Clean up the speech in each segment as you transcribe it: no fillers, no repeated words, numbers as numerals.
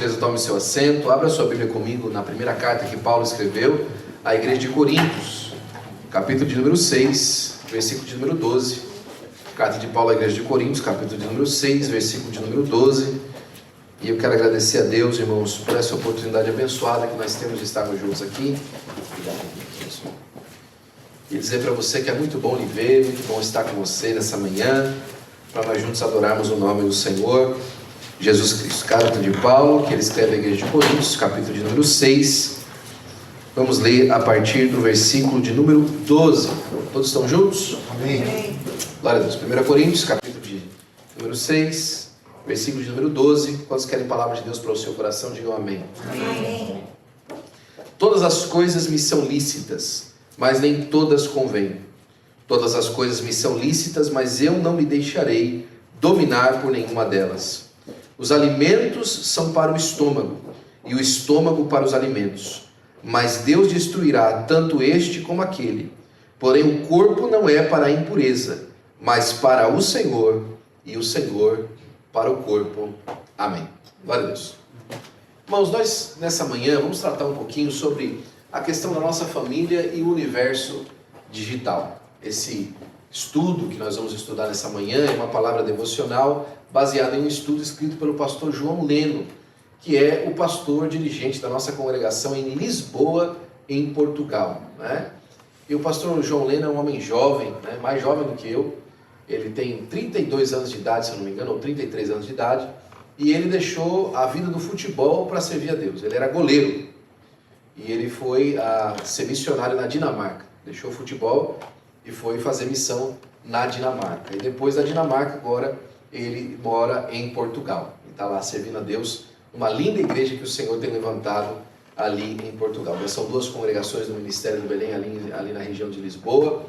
gentileza, tome seu assento. Abra sua Bíblia comigo na primeira carta que Paulo escreveu à igreja de Coríntios, capítulo de número 6, versículo de número 12. Carta de Paulo à igreja de Coríntios, capítulo de número 6, versículo de número 12. E eu quero agradecer a Deus, irmãos, por essa oportunidade abençoada que nós temos de estarmos juntos aqui. E dizer para você que é muito bom lhe ver, muito bom estar com você nessa manhã, para nós juntos adorarmos o nome do Senhor Jesus Cristo. Carta de Paulo, que ele escreve à igreja de Coríntios, capítulo de número 6. Vamos ler a partir do versículo de número 12. Todos estão juntos? Amém. Glória a Deus. 1 Coríntios, capítulo de número 6, versículo de número 12. Quantos querem palavra de Deus para o seu coração, digam amém. Amém. Todas as coisas me são lícitas, mas nem todas convêm. Todas as coisas me são lícitas, mas eu não me deixarei dominar por nenhuma delas. Os alimentos são para o estômago, e o estômago para os alimentos. Mas Deus destruirá tanto este como aquele. Porém o corpo não é para a impureza, mas para o Senhor, e o Senhor para o corpo. Amém. Glória a Deus. Irmãos, nós nessa manhã vamos tratar um pouquinho sobre a questão da nossa família e o universo digital. Esse estudo que nós vamos estudar nessa manhã é uma palavra devocional baseada em um estudo escrito pelo pastor João Leno, que é o pastor dirigente da nossa congregação em Lisboa, em Portugal, né? E o pastor João Leno é um homem jovem, né? Mais jovem do que eu. Ele tem 32 anos de idade, se eu não me engano, ou 33 anos de idade, e ele deixou a vida do futebol para servir a Deus. Ele era goleiro e ele foi ser missionário na Dinamarca. Deixou o futebol e foi fazer missão na Dinamarca. E depois da Dinamarca, agora ele mora em Portugal. E está lá servindo a Deus, uma linda igreja que o Senhor tem levantado ali em Portugal. São duas congregações do Ministério do Belém, ali na região de Lisboa.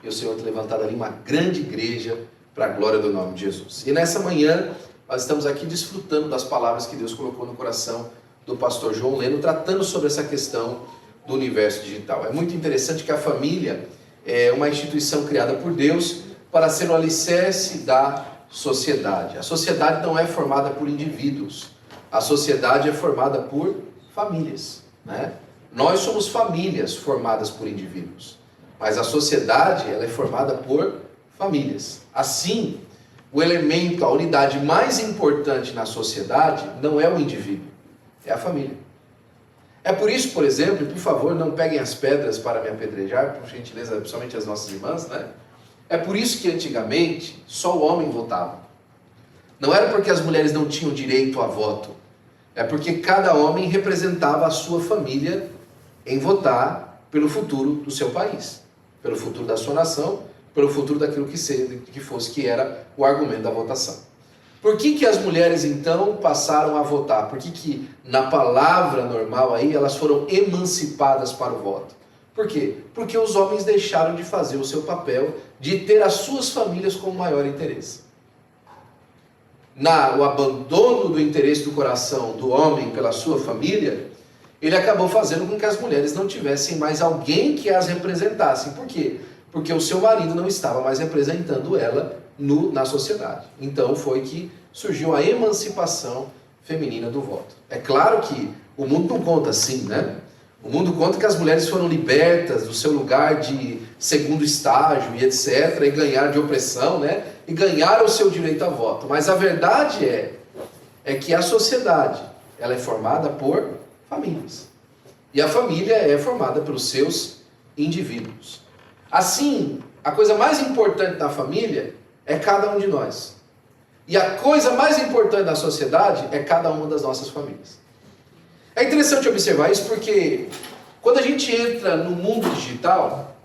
E o Senhor tem levantado ali uma grande igreja para a glória do nome de Jesus. E nessa manhã, nós estamos aqui desfrutando das palavras que Deus colocou no coração do pastor João Leno, tratando sobre essa questão do universo digital. É muito interessante que a família é uma instituição criada por Deus para ser o alicerce da sociedade. A sociedade não é formada por indivíduos, a sociedade é formada por famílias, né? Nós somos famílias formadas por indivíduos, mas a sociedade ela é formada por famílias. Assim, o elemento, a unidade mais importante na sociedade não é o indivíduo, é a família. É por isso, por exemplo, por favor, não peguem as pedras para me apedrejar, por gentileza, principalmente as nossas irmãs, né? É por isso que antigamente só o homem votava. Não era porque as mulheres não tinham direito a voto, é porque cada homem representava a sua família em votar pelo futuro do seu país, pelo futuro da sua nação, pelo futuro daquilo que era o argumento da votação. Por que as mulheres então passaram a votar? Por que na palavra normal aí elas foram emancipadas para o voto? Por quê? Porque os homens deixaram de fazer o seu papel de ter as suas famílias como maior interesse. O abandono do interesse do coração do homem pela sua família, ele acabou fazendo com que as mulheres não tivessem mais alguém que as representasse. Por quê? Porque o seu marido não estava mais representando ela na sociedade. Então foi que surgiu a emancipação feminina do voto. É claro que o mundo não conta assim, né? O mundo conta que as mulheres foram libertas do seu lugar de segundo estágio e etc. E ganharam de opressão, né? E ganharam o seu direito a voto. Mas a verdade é que a sociedade ela é formada por famílias. E a família é formada pelos seus indivíduos. Assim, a coisa mais importante da família é cada um de nós. E a coisa mais importante da sociedade é cada uma das nossas famílias. É interessante observar isso porque quando a gente entra no mundo digital,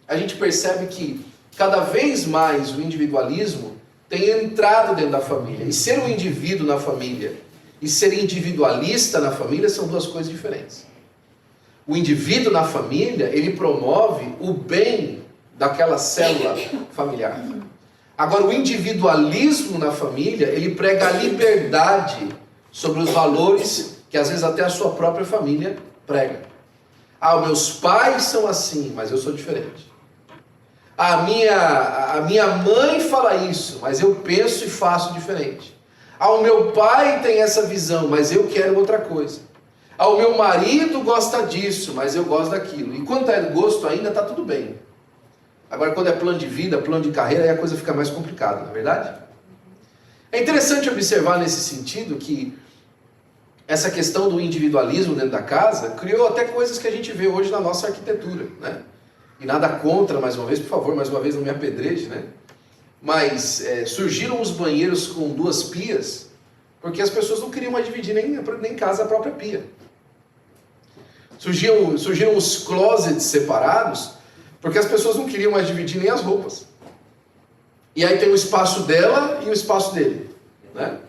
a gente percebe que cada vez mais o individualismo tem entrado dentro da família. E ser um indivíduo na família e ser individualista na família são duas coisas diferentes. O indivíduo na família, ele promove o bem daquela célula familiar. Agora, o individualismo na família, ele prega a liberdade sobre os valores que às vezes até a sua própria família prega. Meus pais são assim, mas eu sou diferente. A minha mãe fala isso, mas eu penso e faço diferente. O meu pai tem essa visão, mas eu quero outra coisa. O meu marido gosta disso, mas eu gosto daquilo. E quando é gosto ainda, está tudo bem. Agora, quando é plano de vida, plano de carreira, aí a coisa fica mais complicada, não é verdade? É interessante observar nesse sentido que essa questão do individualismo dentro da casa criou até coisas que a gente vê hoje na nossa arquitetura, né? E nada contra, mais uma vez, por favor, mais uma vez não me apedreje, né? Mas surgiram os banheiros com 2 pias, porque as pessoas não queriam mais dividir nem em casa a própria pia. Surgiram os closets separados, porque as pessoas não queriam mais dividir nem as roupas. E aí tem o espaço dela e o espaço dele, né?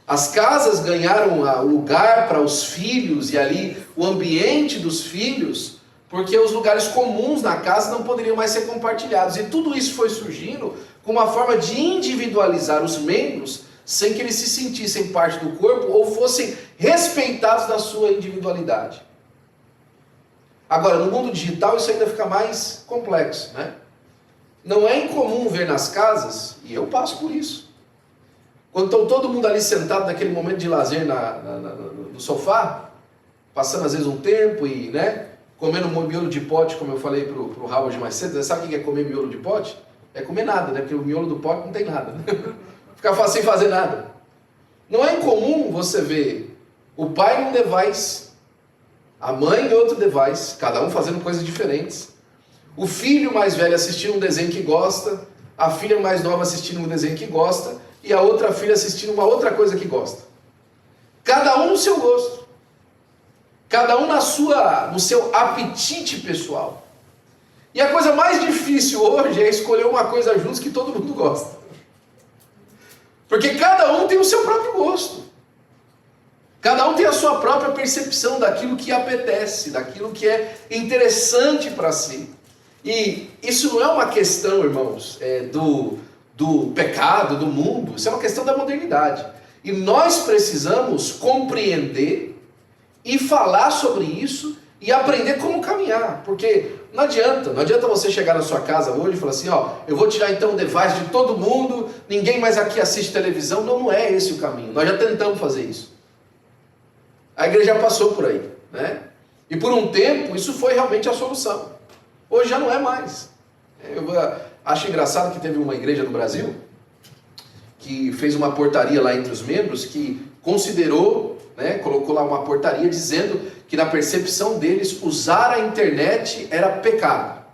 As casas ganharam o lugar para os filhos e ali o ambiente dos filhos, porque os lugares comuns na casa não poderiam mais ser compartilhados. E tudo isso foi surgindo com uma forma de individualizar os membros sem que eles se sentissem parte do corpo ou fossem respeitados na sua individualidade. Agora, no mundo digital isso ainda fica mais complexo, né? Não é incomum ver nas casas, e eu passo por isso, quando estão todo mundo ali sentado naquele momento de lazer no sofá, passando às vezes um tempo e, né, comendo um miolo de pote, como eu falei pro Howard mais cedo. Sabe o que é comer miolo de pote? É comer nada, né? Porque o miolo do pote não tem nada, né? Ficar sem fazer nada. Não é incomum você ver o pai num device, a mãe em outro device, cada um fazendo coisas diferentes, o filho mais velho assistindo um desenho que gosta, a filha mais nova assistindo um desenho que gosta, e a outra filha assistindo uma outra coisa que gosta. Cada um no seu gosto. Cada um no seu apetite pessoal. E a coisa mais difícil hoje é escolher uma coisa juntos que todo mundo gosta. Porque cada um tem o seu próprio gosto. Cada um tem a sua própria percepção daquilo que apetece, daquilo que é interessante para si. E isso não é uma questão, irmãos, do pecado, do mundo. Isso é uma questão da modernidade. E nós precisamos compreender e falar sobre isso e aprender como caminhar. Porque não adianta você chegar na sua casa hoje e falar assim, eu vou tirar então o device de todo mundo, ninguém mais aqui assiste televisão. Não é esse o caminho. Nós já tentamos fazer isso. A igreja já passou por aí, né? E por um tempo isso foi realmente a solução. Hoje já não é mais. Eu acho engraçado que teve uma igreja no Brasil que fez uma portaria lá entre os membros que considerou, né, colocou lá uma portaria dizendo que na percepção deles usar a internet era pecado,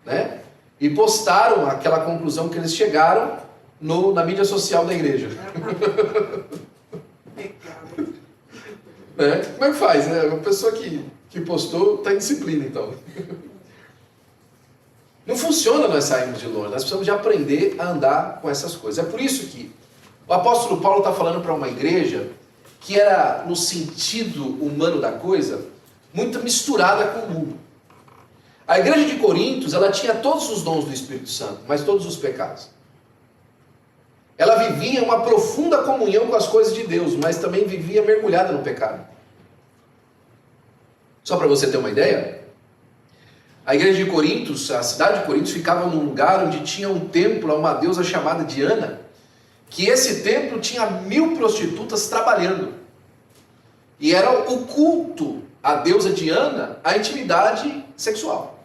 né? E postaram aquela conclusão que eles chegaram na mídia social da igreja. Né? Como é que faz, né? Uma pessoa que postou está em disciplina, então. Não funciona nós sairmos de longe, nós precisamos de aprender a andar com essas coisas. É por isso que o apóstolo Paulo está falando para uma igreja que era, no sentido humano da coisa, muito misturada com o mundo. A igreja de Coríntios, ela tinha todos os dons do Espírito Santo, mas todos os pecados. Ela vivia uma profunda comunhão com as coisas de Deus, mas também vivia mergulhada no pecado. Só para você ter uma ideia, a igreja de Coríntios, a cidade de Coríntios, ficava num lugar onde tinha um templo a uma deusa chamada Diana, que esse templo tinha 1000 prostitutas trabalhando. E era o culto à deusa Diana, a intimidade sexual.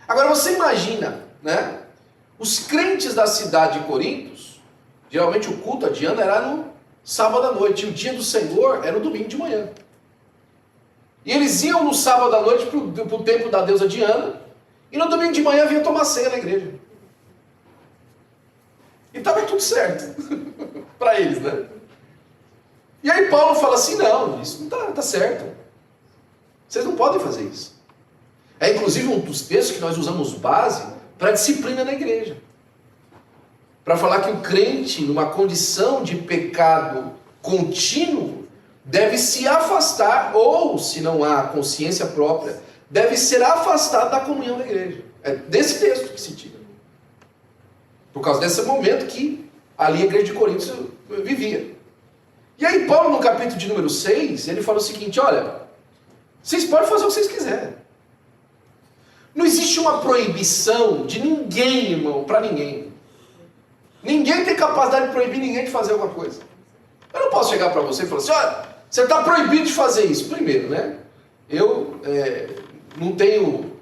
Agora você imagina, né? Os crentes da cidade de Coríntios, geralmente o culto a Diana era no sábado à noite, e o dia do Senhor era no domingo de manhã. E eles iam no sábado à noite para o templo da deusa Diana, e no domingo de manhã vinham tomar ceia na igreja. E estava tudo certo, para eles, né? E aí Paulo fala assim, não, isso não está certo. Vocês não podem fazer isso. É inclusive um dos textos que nós usamos base para disciplina na igreja. Para falar que o crente, numa condição de pecado contínuo, deve se afastar, ou, se não há consciência própria, deve ser afastado da comunhão da igreja. É desse texto que se tira. Por causa desse momento que ali a igreja de Coríntios vivia. E aí Paulo, no capítulo de número 6, ele fala o seguinte, olha, vocês podem fazer o que vocês quiserem. Não existe uma proibição de ninguém, irmão, para ninguém. Ninguém tem capacidade de proibir ninguém de fazer alguma coisa. Eu não posso chegar para você e falar assim, olha, você está proibido de fazer isso. Primeiro, né? Eu não tenho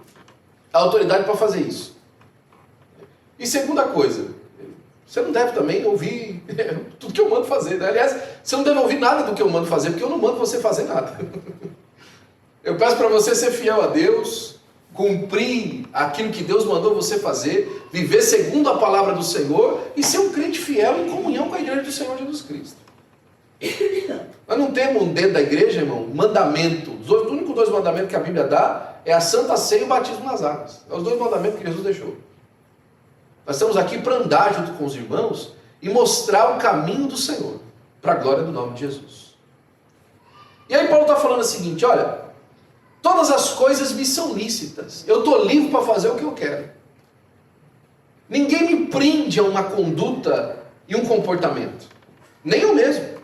autoridade para fazer isso. E segunda coisa, você não deve também ouvir tudo que eu mando fazer. Né? Aliás, você não deve ouvir nada do que eu mando fazer, porque eu não mando você fazer nada. Eu peço para você ser fiel a Deus, cumprir aquilo que Deus mandou você fazer, viver segundo a palavra do Senhor e ser um crente fiel em comunhão com a igreja do Senhor Jesus Cristo. Nós não temos dentro da igreja, irmão, mandamento. Os únicos 2 mandamentos que a Bíblia dá é a Santa Ceia e o batismo nas águas. É os 2 mandamentos que Jesus deixou. Nós estamos aqui para andar junto com os irmãos e mostrar o caminho do Senhor, para a glória do nome de Jesus. E aí Paulo está falando o seguinte, olha, todas as coisas me são lícitas, eu estou livre para fazer o que eu quero. Ninguém me prende a uma conduta e um comportamento, nem eu mesmo.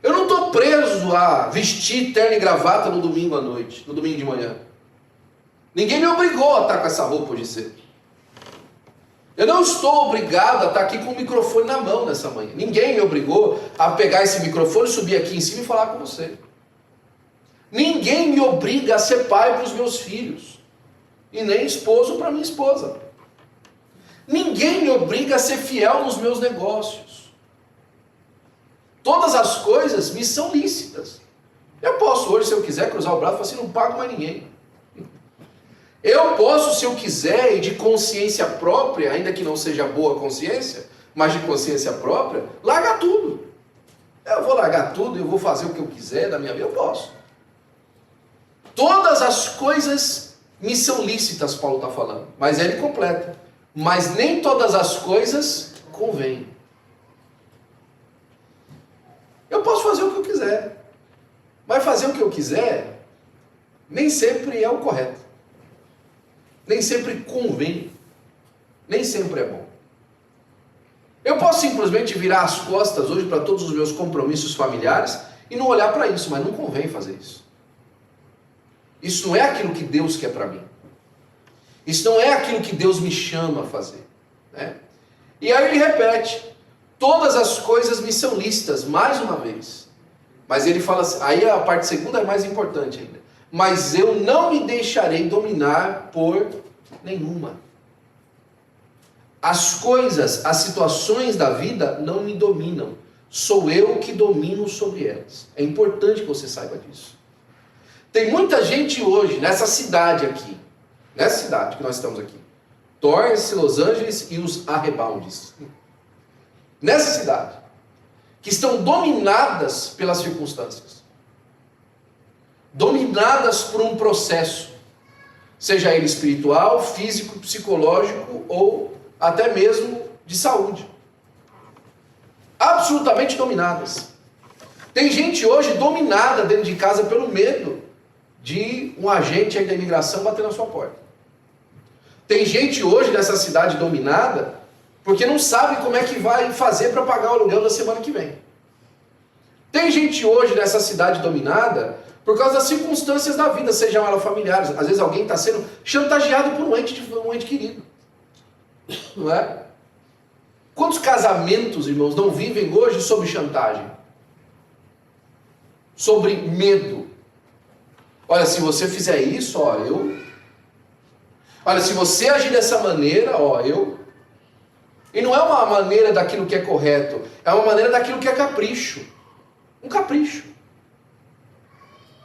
Eu não estou preso a vestir terno e gravata no domingo à noite, no domingo de manhã. Ninguém me obrigou a estar com essa roupa hoje cedo. Eu não estou obrigado a estar aqui com o microfone na mão nessa manhã. Ninguém me obrigou a pegar esse microfone, subir aqui em cima e falar com você. Ninguém me obriga a ser pai para os meus filhos. E nem esposo para minha esposa. Ninguém me obriga a ser fiel nos meus negócios. Todas as coisas me são lícitas. Eu posso hoje, se eu quiser, cruzar o braço e falar assim, não pago mais ninguém. Eu posso, se eu quiser, e de consciência própria, ainda que não seja boa consciência, mas de consciência própria, largar tudo. Eu vou largar tudo, eu vou fazer o que eu quiser da minha vida, eu posso. Todas as coisas me são lícitas, Paulo está falando. Mas ele completa. Mas nem todas as coisas convêm. Eu posso fazer o que eu quiser. Mas fazer o que eu quiser, nem sempre é o correto. Nem sempre convém, nem sempre é bom. Eu posso simplesmente virar as costas hoje para todos os meus compromissos familiares e não olhar para isso, mas não convém fazer isso. Isso não é aquilo que Deus quer para mim. Isso não é aquilo que Deus me chama a fazer. Né? E aí ele repete, todas as coisas me são lícitas, mais uma vez. Mas ele fala assim, aí a parte segunda é mais importante ainda. Mas eu não me deixarei dominar por nenhuma. As coisas, as situações da vida não me dominam. Sou eu que domino sobre elas. É importante que você saiba disso. Tem muita gente hoje, nessa cidade aqui, nessa cidade que nós estamos aqui, Torrance, Los Angeles e os arreboundes, nessa cidade, que estão dominadas pelas circunstâncias. Dominadas por um processo, seja ele espiritual, físico, psicológico ou até mesmo de saúde. Absolutamente dominadas. Tem gente hoje dominada dentro de casa pelo medo de um agente aí da imigração bater na sua porta. Tem gente hoje nessa cidade dominada porque não sabe como é que vai fazer para pagar o aluguel da semana que vem. Tem gente hoje nessa cidade dominada por causa das circunstâncias da vida, sejam elas familiares. Às vezes alguém está sendo chantageado por um ente querido. Não é? Quantos casamentos, irmãos, não vivem hoje sob chantagem? Sobre medo. Olha, se você fizer isso, ó, eu... Olha, se você agir dessa maneira, ó, eu... E não é uma maneira daquilo que é correto, é uma maneira daquilo que é capricho. Um capricho.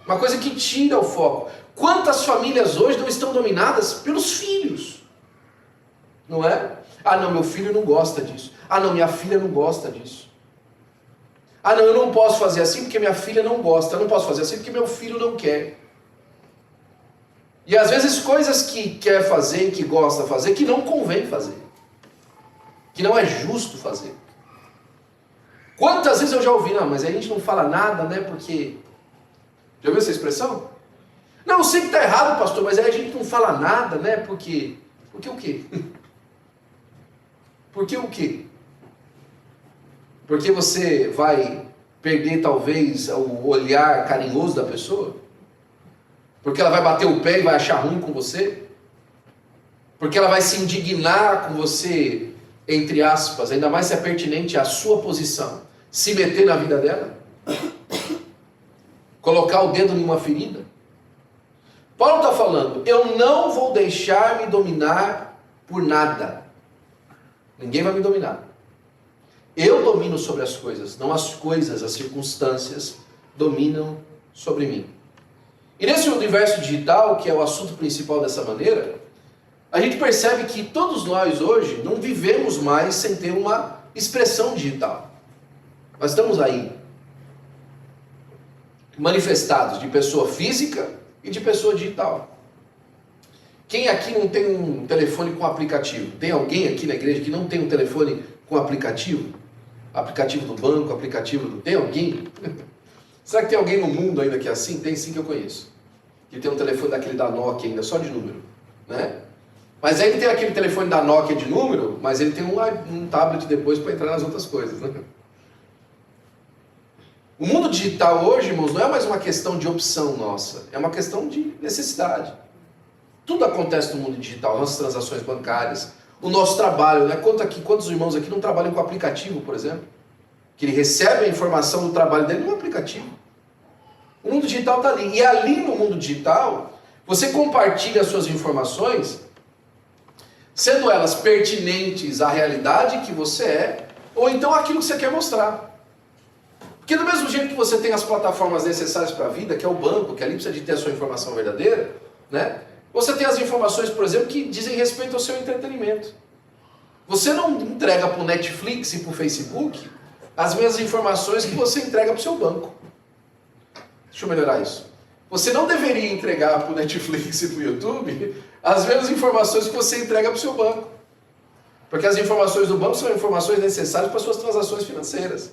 Uma coisa que tira o foco. Quantas famílias hoje não estão dominadas pelos filhos? Não é? Ah, não, meu filho não gosta disso. Ah, não, minha filha não gosta disso. Ah, não, eu não posso fazer assim porque minha filha não gosta. Eu não posso fazer assim porque meu filho não quer. E às vezes coisas que quer fazer, que gosta de fazer, que não convém fazer. Que não é justo fazer. Quantas vezes eu já ouvi, não, mas a gente não fala nada, né, porque... Já ouviu essa expressão? Não, eu sei que está errado, pastor, mas aí a gente não fala nada, né, porque... Porque o quê? Porque o quê? Porque você vai perder talvez o olhar carinhoso da pessoa? Porque ela vai bater o pé e vai achar ruim com você? Porque ela vai se indignar com você entre aspas, ainda mais se é pertinente à sua posição, se meter na vida dela? Colocar o dedo em uma ferida? Paulo está falando, eu não vou deixar me dominar por nada. Ninguém vai me dominar. Eu domino sobre as coisas, não as coisas, as circunstâncias dominam sobre mim. E nesse universo digital, que é o assunto principal dessa maneira, a gente percebe que todos nós hoje não vivemos mais sem ter uma expressão digital. Nós estamos aí, manifestados de pessoa física e de pessoa digital. Quem aqui não tem um telefone com aplicativo? Tem alguém aqui na igreja que não tem um telefone com aplicativo? Aplicativo do banco, aplicativo do... Tem alguém? Será que tem alguém no mundo ainda que é assim? Tem sim, que eu conheço. Que tem um telefone daquele da Nokia ainda, só de número, né? Mas aí ele tem aquele telefone da Nokia de número, mas ele tem um tablet depois para entrar nas outras coisas, né? O mundo digital hoje, irmãos, não é mais uma questão de opção nossa, é uma questão de necessidade. Tudo acontece no mundo digital, nossas transações bancárias, o nosso trabalho, né? Quantos irmãos aqui não trabalham com aplicativo, por exemplo? Que ele recebe a informação do trabalho dele no aplicativo. O mundo digital está ali. E ali no mundo digital, você compartilha as suas informações, sendo elas pertinentes à realidade que você é, ou então aquilo que você quer mostrar. Porque do mesmo jeito que você tem as plataformas necessárias para a vida, que é o banco, que ali precisa de ter a sua informação verdadeira, né? Você tem as informações, por exemplo, que dizem respeito ao seu entretenimento. Você não entrega para o Netflix e para o Facebook as mesmas informações que você entrega para o seu banco. Deixa eu melhorar isso. Você não deveria entregar para o Netflix e para o YouTube as mesmas informações que você entrega para o seu banco. Porque as informações do banco são informações necessárias para as suas transações financeiras.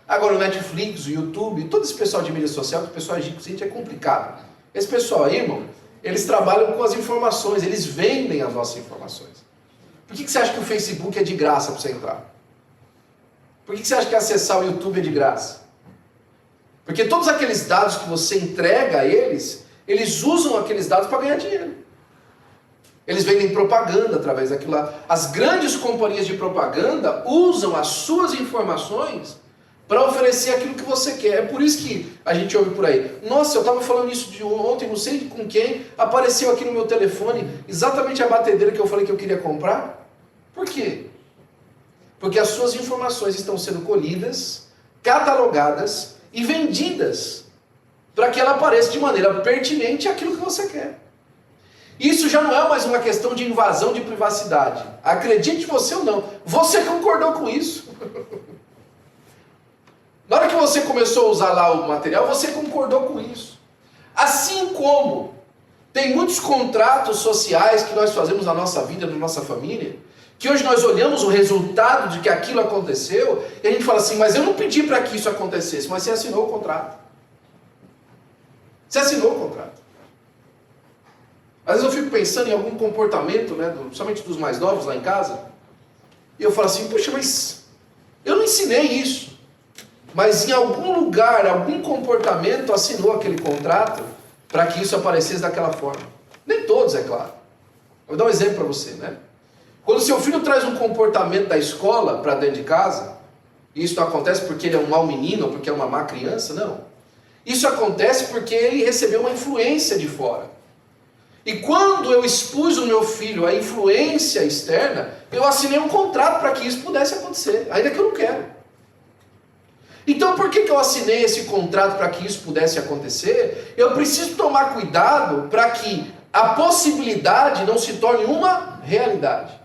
Agora o Netflix, o YouTube, todo esse pessoal de mídia social, que o pessoal é complicado. Esse pessoal aí, irmão, eles trabalham com as informações, eles vendem as nossas informações. Por que você acha que o Facebook é de graça para você entrar? Por que você acha que acessar o YouTube é de graça? Porque todos aqueles dados que você entrega a eles, eles usam aqueles dados para ganhar dinheiro. Eles vendem propaganda através daquilo lá. As grandes companhias de propaganda usam as suas informações para oferecer aquilo que você quer. É por isso que a gente ouve por aí. Nossa, eu estava falando isso de ontem, não sei com quem, apareceu aqui no meu telefone exatamente a batedeira que eu falei que eu queria comprar. Por quê? Porque as suas informações estão sendo colhidas, catalogadas e vendidas para que ela apareça de maneira pertinente àquilo que você quer. Isso já não é mais uma questão de invasão de privacidade. Acredite você ou não, você concordou com isso. Na hora que você começou a usar lá o material, você concordou com isso. Assim como tem muitos contratos sociais que nós fazemos na nossa vida, na nossa família, que hoje nós olhamos o resultado de que aquilo aconteceu, e a gente fala assim, mas eu não pedi para que isso acontecesse, mas você assinou o contrato. Você assinou o contrato. Às vezes eu fico pensando em algum comportamento, né, somente dos mais novos lá em casa, e eu falo assim, puxa, mas eu não ensinei isso. Mas em algum lugar, algum comportamento assinou aquele contrato para que isso aparecesse daquela forma. Nem todos, é claro. Vou dar um exemplo para você, né? Quando seu filho traz um comportamento da escola para dentro de casa, e isso não acontece porque ele é um mau menino ou porque é uma má criança, não. Isso acontece porque ele recebeu uma influência de fora. E quando eu expus o meu filho à influência externa, eu assinei um contrato para que isso pudesse acontecer, ainda que eu não quero. Então por que eu assinei esse contrato para que isso pudesse acontecer? Eu preciso tomar cuidado para que a possibilidade não se torne uma realidade.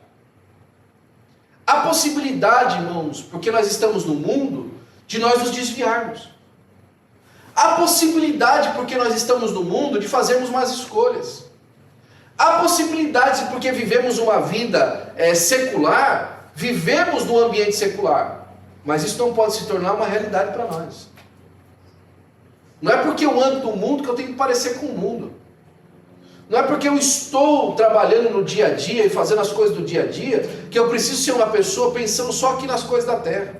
A possibilidade, irmãos, porque nós estamos no mundo, de nós nos desviarmos. A possibilidade, porque nós estamos no mundo, de fazermos más escolhas. A possibilidade, porque vivemos uma vida secular, vivemos num ambiente secular. Mas isso não pode se tornar uma realidade para nós. Não é porque eu ando no mundo que eu tenho que parecer com o mundo. Não é porque eu estou trabalhando no dia a dia e fazendo as coisas do dia a dia que eu preciso ser uma pessoa pensando só aqui nas coisas da terra.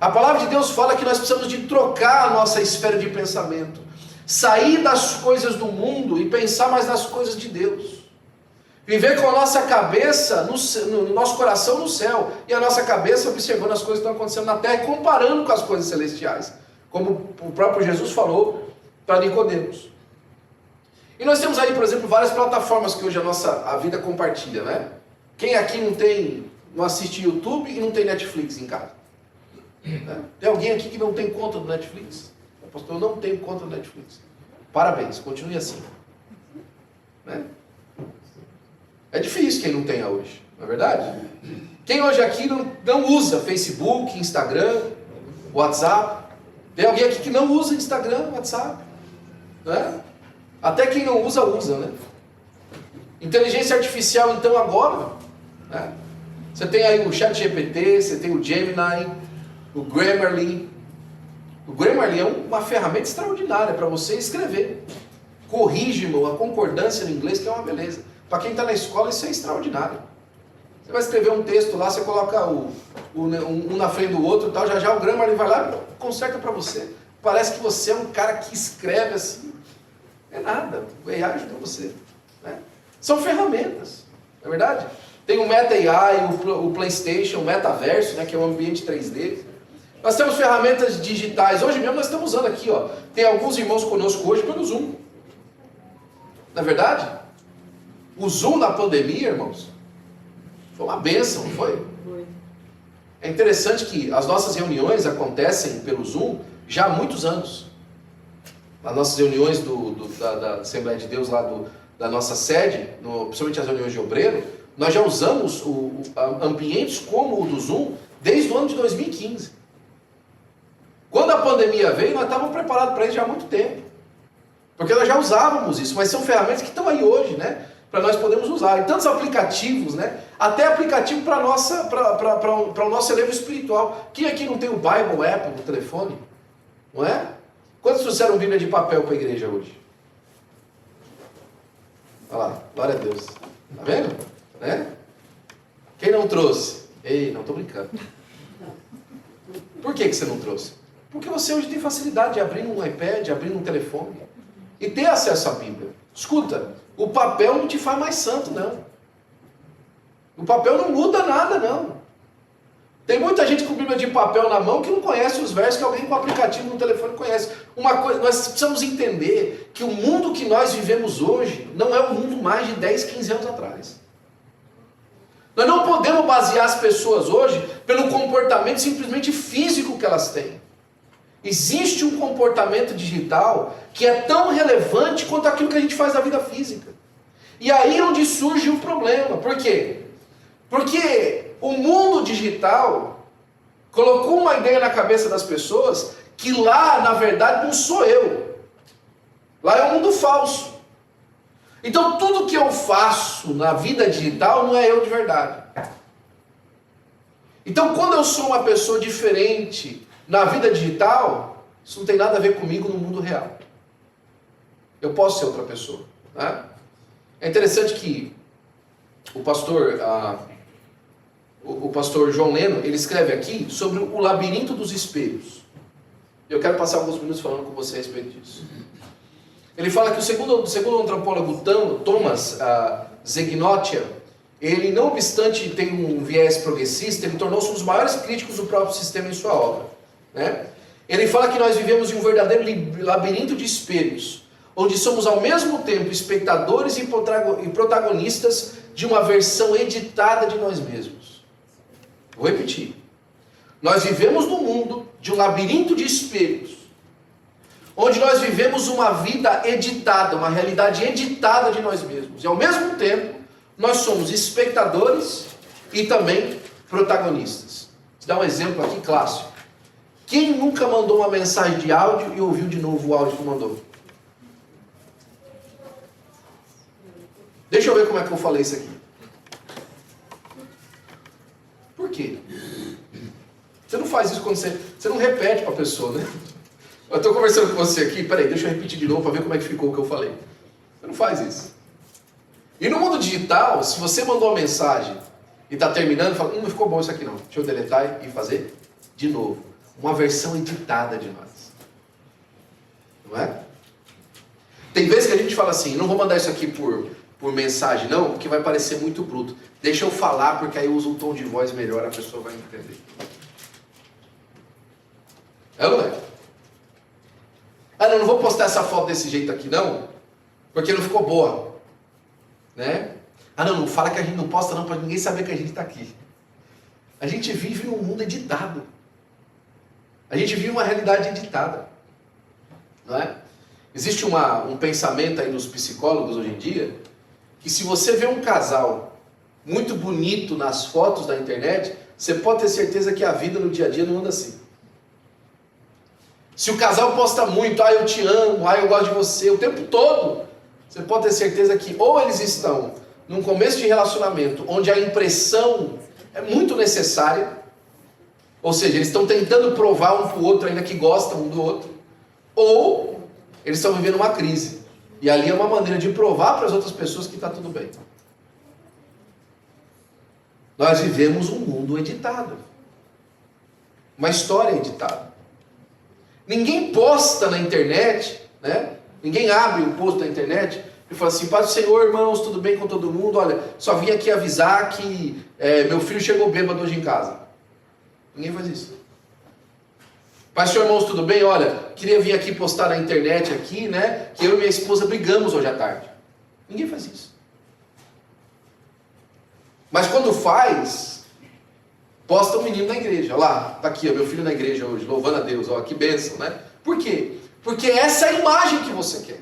A palavra de Deus fala que nós precisamos de trocar a nossa esfera de pensamento. Sair das coisas do mundo e pensar mais nas coisas de Deus. Viver com a nossa cabeça, no nosso coração no céu, e a nossa cabeça observando as coisas que estão acontecendo na terra e comparando com as coisas celestiais. Como o próprio Jesus falou para Nicodemos. E nós temos aí, por exemplo, várias plataformas que hoje a vida compartilha, né? Quem aqui não assiste YouTube e não tem Netflix em casa? Né? Tem alguém aqui que não tem conta do Netflix? Pastor, eu não tenho conta do Netflix. Parabéns, continue assim. Né? É difícil quem não tenha hoje, não é verdade? Quem hoje aqui não usa Facebook, Instagram, WhatsApp? Tem alguém aqui que não usa Instagram, WhatsApp? Né? Até quem não usa, né? Inteligência artificial, então, agora, né? Você tem aí o ChatGPT, você tem o Gemini, o Grammarly. O Grammarly é uma ferramenta extraordinária para você escrever. Corrige a concordância no inglês, que é uma beleza. Para quem está na escola, isso é extraordinário. Você vai escrever um texto lá, você coloca um na frente do outro e tal, já o Grammarly vai lá e conserta para você. Parece que você é um cara que escreve assim. É nada, o AI ajuda você. Né? São ferramentas, não é verdade? Tem o Meta AI, o PlayStation, o Metaverso, né, que é um ambiente 3D. Nós temos ferramentas digitais. Hoje mesmo nós estamos usando aqui, ó. Tem alguns irmãos conosco hoje pelo Zoom. Não é verdade? O Zoom na pandemia, irmãos, foi uma bênção, não foi? Foi. É interessante que as nossas reuniões acontecem pelo Zoom já há muitos anos. As nossas reuniões da Assembleia de Deus, lá da nossa sede, principalmente as reuniões de obreiro, nós já usamos ambientes como o do Zoom desde o ano de 2015. Quando a pandemia veio, nós estávamos preparados para isso já há muito tempo. Porque nós já usávamos isso, mas são ferramentas que estão aí hoje, né? Para nós podermos usar. E tantos aplicativos, né? Até aplicativo para o nosso elevo espiritual. Quem aqui não tem o Bible App no telefone? Não é? Quantos trouxeram Bíblia de papel para a igreja hoje? Olha lá, glória a Deus. Tá vendo? Né? Quem não trouxe? Ei, não estou brincando. Por que você não trouxe? Porque você hoje tem facilidade de abrir um iPad, abrir um telefone e ter acesso à Bíblia. Escuta, o papel não te faz mais santo, não. O papel não muda nada, não. Tem muita gente com Bíblia de papel na mão que não conhece os versos que alguém com aplicativo no telefone conhece. Uma coisa, nós precisamos entender que o mundo que nós vivemos hoje não é o mundo mais de 10, 15 anos atrás. Nós não podemos basear as pessoas hoje pelo comportamento simplesmente físico que elas têm. Existe um comportamento digital que é tão relevante quanto aquilo que a gente faz na vida física. E aí é onde surge o problema. Por quê? Porque o mundo digital colocou uma ideia na cabeça das pessoas que lá, na verdade, não sou eu. Lá é um mundo falso. Então tudo que eu faço na vida digital não é eu de verdade. Então quando eu sou uma pessoa diferente na vida digital, isso não tem nada a ver comigo no mundo real. Eu posso ser outra pessoa. Né? É interessante que o pastor John Lennon, ele escreve aqui sobre o labirinto dos espelhos. Eu quero passar alguns minutos falando com você a respeito disso. Ele fala que o segundo antropólogo Thomas Zegnotia, ele, não obstante ter um viés progressista, ele tornou-se um dos maiores críticos do próprio sistema em sua obra. Né? Ele fala que nós vivemos em um verdadeiro labirinto de espelhos, onde somos ao mesmo tempo espectadores e protagonistas de uma versão editada de nós mesmos. Vou repetir. Nós vivemos num mundo de um labirinto de espelhos, onde nós vivemos uma vida editada, uma realidade editada de nós mesmos. E ao mesmo tempo, nós somos espectadores e também protagonistas. Vou dar um exemplo aqui clássico. Quem nunca mandou uma mensagem de áudio e ouviu de novo o áudio que mandou? Deixa eu ver como é que eu falei isso aqui. Por quê? Você não faz isso quando você não repete para a pessoa, né? Eu estou conversando com você aqui, peraí, deixa eu repetir de novo para ver como é que ficou o que eu falei. Você não faz isso. E no mundo digital, se você mandou uma mensagem e está terminando, fala, não ficou bom isso aqui não. Deixa eu deletar e fazer de novo. Uma versão editada de nós. Não é? Tem vezes que a gente fala assim, não vou mandar isso aqui por mensagem, não, porque vai parecer muito bruto. Deixa eu falar, porque aí eu uso um tom de voz melhor, a pessoa vai entender. É ou não é? Ah, não vou postar essa foto desse jeito aqui não, porque não ficou boa. Né? Ah, não fala que a gente não posta não, para ninguém saber que a gente está aqui. A gente vive num mundo editado. A gente vive uma realidade editada. Não é? Existe um pensamento aí dos psicólogos hoje em dia, que se você vê um casal muito bonito nas fotos da internet, você pode ter certeza que a vida no dia a dia não anda assim. Se o casal posta muito, eu te amo, eu gosto de você, o tempo todo, você pode ter certeza que ou eles estão num começo de relacionamento, onde a impressão é muito necessária, ou seja, eles estão tentando provar um para o outro ainda que gostam um do outro, ou eles estão vivendo uma crise. E ali é uma maneira de provar para as outras pessoas que está tudo bem. Nós vivemos um mundo editado. Uma história editada. Ninguém posta na internet, né? Ninguém abre o post da internet e fala assim, Paz do Senhor, irmãos, tudo bem com todo mundo? Olha, só vim aqui avisar que meu filho chegou bêbado hoje em casa. Ninguém faz isso. Paz do Senhor, irmãos, tudo bem? Olha, queria vir aqui postar na internet aqui, né? Que eu e minha esposa brigamos hoje à tarde. Ninguém faz isso. Mas quando faz, posta o menino na igreja. Olha lá, tá aqui, ó, meu filho na igreja hoje, louvando a Deus, ó, que bênção, né? Por quê? Porque essa é a imagem que você quer.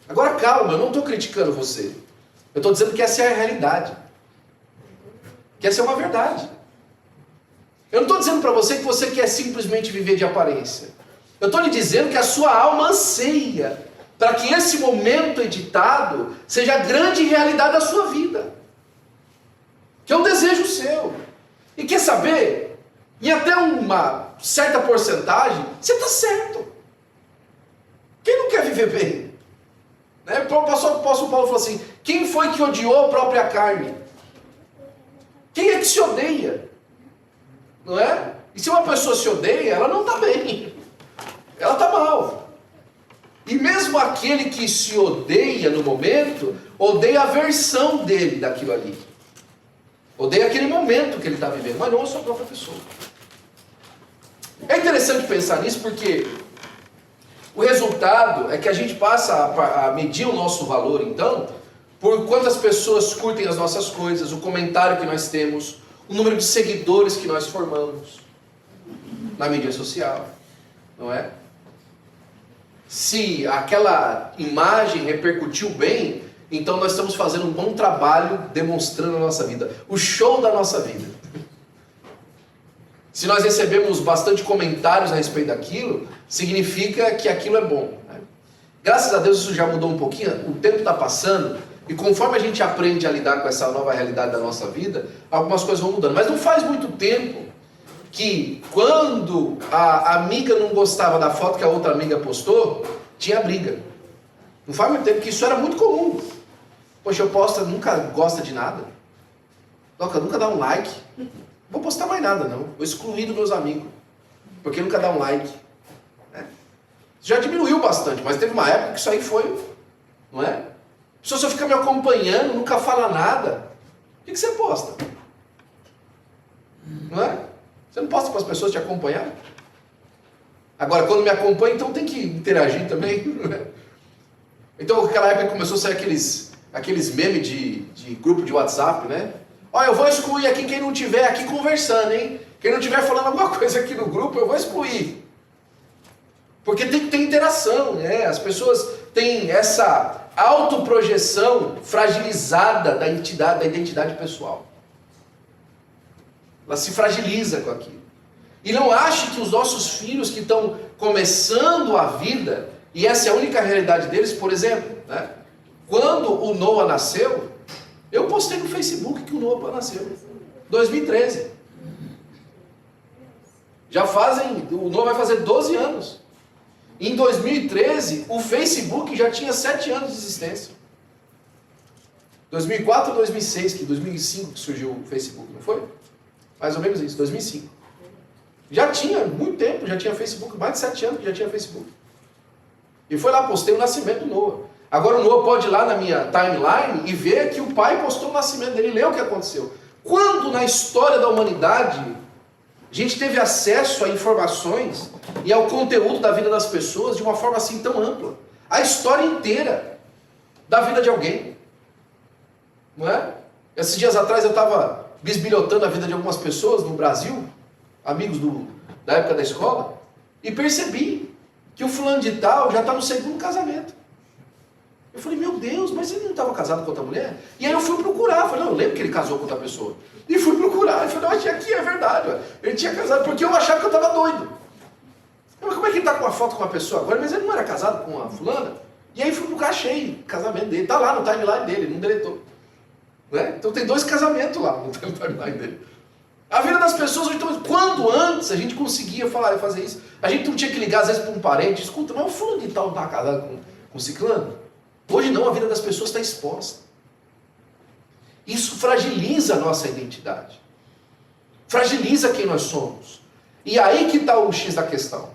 Agora calma, eu não estou criticando você. Eu estou dizendo que essa é a realidade. Que essa é uma verdade. Eu não estou dizendo para você que você quer simplesmente viver de aparência. Eu estou lhe dizendo que a sua alma anseia para que esse momento editado seja a grande realidade da sua vida. Que é um desejo seu. E quer saber? Em até uma certa porcentagem, você está certo. Quem não quer viver bem? Né? O apóstolo Paulo falou assim, quem foi que odiou a própria carne? Quem é que se odeia? Não é? E se uma pessoa se odeia, ela não está bem. Ela está mal. E mesmo aquele que se odeia no momento, odeia a versão dele daquilo ali. Odeia aquele momento que ele está vivendo, mas não a sua própria pessoa. É interessante pensar nisso porque o resultado é que a gente passa a medir o nosso valor, então, por quantas pessoas curtem as nossas coisas, o comentário que nós temos, o número de seguidores que nós formamos na mídia social, não é? Se aquela imagem repercutiu bem, então nós estamos fazendo um bom trabalho demonstrando a nossa vida, o show da nossa vida. Se nós recebemos bastante comentários a respeito daquilo, significa que aquilo é bom, né? Graças a Deus isso já mudou um pouquinho, o tempo está passando, e conforme a gente aprende a lidar com essa nova realidade da nossa vida, algumas coisas vão mudando. Mas não faz muito tempo que quando a amiga não gostava da foto que a outra amiga postou, tinha briga. Não faz muito tempo que isso era muito comum. Poxa, eu posto, nunca gosta de nada. Nunca dá um like. Não vou postar mais nada não. Vou excluir dos meus amigos. Porque nunca dá um like. Né? Já diminuiu bastante, mas teve uma época que isso aí foi, não é? A pessoa só fica me acompanhando, nunca fala nada. O que você posta? Não é? Você não posta para as pessoas te acompanhar? Agora, quando me acompanha, então tem que interagir também. Não é? Então, naquela época começou a sair aqueles memes de grupo de WhatsApp, né? Ó, eu vou excluir aqui quem não estiver aqui conversando, hein? Quem não estiver falando alguma coisa aqui no grupo, eu vou excluir. Porque tem que ter interação, né? As pessoas têm essa autoprojeção fragilizada da identidade pessoal. Ela se fragiliza com aquilo. E não ache que os nossos filhos que estão começando a vida, e essa é a única realidade deles, por exemplo, né? Quando o Noah nasceu, eu postei no Facebook que o Noah nasceu. 2013. O Noah vai fazer 12 anos. Em 2013, o Facebook já tinha 7 anos de existência. 2004 ou 2006, que 2005 que surgiu o Facebook, não foi? Mais ou menos isso, 2005. Já tinha muito tempo, já tinha Facebook, mais de 7 anos que já tinha Facebook. E foi lá, postei o nascimento do Noah. Agora o Noah pode ir lá na minha timeline e ver que o pai postou o nascimento dele, lê o que aconteceu. Quando na história da humanidade a gente teve acesso a informações e ao conteúdo da vida das pessoas de uma forma assim tão ampla? A história inteira da vida de alguém. Não é? Esses dias atrás eu estava bisbilhotando a vida de algumas pessoas no Brasil, amigos da época da escola, e percebi que o fulano de tal já está no segundo casamento. Eu falei, meu Deus, mas ele não estava casado com outra mulher? E aí eu fui procurar, falei, não, eu lembro que ele casou com outra pessoa. E fui procurar, e falei, não, aqui é verdade, ó. Ele tinha casado, porque eu achava que eu estava doido. Mas como é que ele está com uma foto com uma pessoa agora? Mas ele não era casado com uma fulana? E aí fui procurar, achei o casamento dele, está lá no timeline dele, não deletou. Né? Então tem 2 casamentos lá no timeline dele. A vida das pessoas, então, quando antes a gente conseguia fazer isso, a gente não tinha que ligar às vezes para um parente, escuta, mas o fulano de tal não está casado com o ciclano? Hoje não, a vida das pessoas está exposta. Isso fragiliza a nossa identidade. Fragiliza quem nós somos. E aí que está o X da questão.